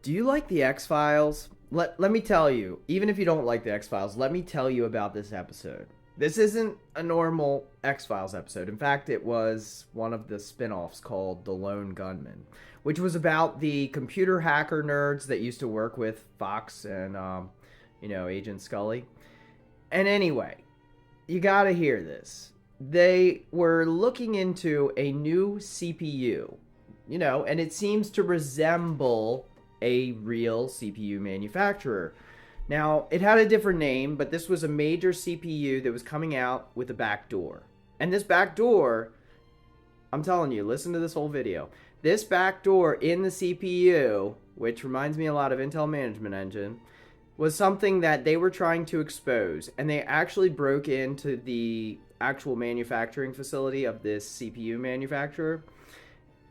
Do you like the X-Files? Let me tell you, even if you don't like the X-Files, let me tell you about this episode. This isn't a normal X-Files episode. In fact, it was one of the spin-offs called The Lone Gunman, which was about the computer hacker nerds that used to work with Fox and, Agent Scully. And anyway, you gotta hear this. They were looking into a new CPU, and it seems to resemble a real CPU manufacturer. Now, it had a different name, but this was a major CPU that was coming out with a backdoor. And this backdoor, I'm telling you, listen to this whole video. This backdoor in the CPU, which reminds me a lot of Intel Management Engine, was something that they were trying to expose. And they actually broke into the actual manufacturing facility of this CPU manufacturer.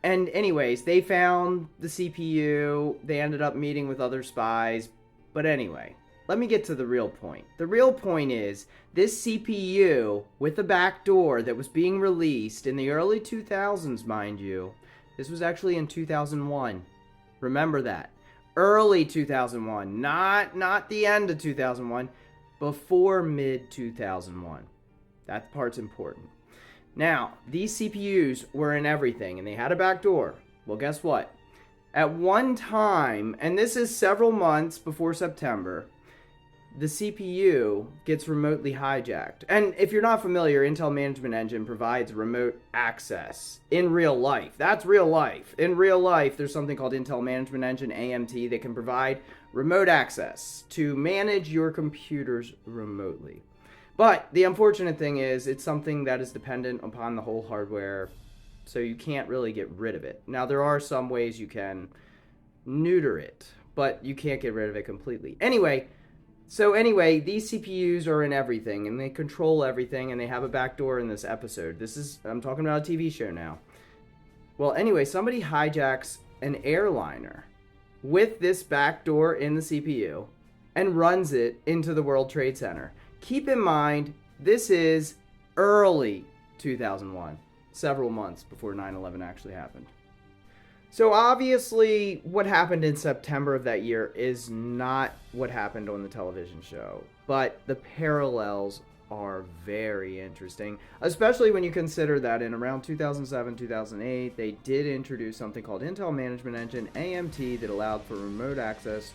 And anyways, they found the CPU. They ended up meeting with other spies. But anyway, let me get to the real point. The real point is this CPU with the backdoor that was being released in the early 2000s, mind you. This was actually in 2001. Remember that. Early 2001, not the end of 2001, before mid 2001. That part's important. Now, these CPUs were in everything, and they had a backdoor. Well, guess what? At one time, and this is several months before September, the CPU gets remotely hijacked. And if you're not familiar, Intel Management Engine provides remote access in real life. That's real life. In real life, there's something called Intel Management Engine, AMT, that can provide remote access to manage your computers remotely. But the unfortunate thing is it's something that is dependent upon the whole hardware, so you can't really get rid of it. Now, there are some ways you can neuter it, but you can't get rid of it completely. Anyway, these CPUs are in everything, and they control everything, and they have a backdoor in this episode. I'm talking about a TV show now. Well, anyway, somebody hijacks an airliner with this backdoor in the CPU and runs it into the World Trade Center. Keep in mind, this is early 2001, several months before 9/11 actually happened. So obviously, what happened in September of that year is not what happened on the television show, but the parallels are very interesting, especially when you consider that in around 2007, 2008, they did introduce something called Intel Management Engine, AMT, that allowed for remote access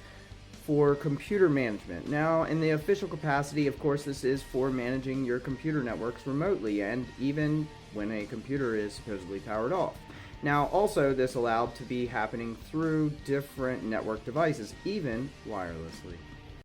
for computer management. Now, in the official capacity, of course, this is for managing your computer networks remotely, and even when a computer is supposedly powered off. Now, also, this allowed to be happening through different network devices, even wirelessly.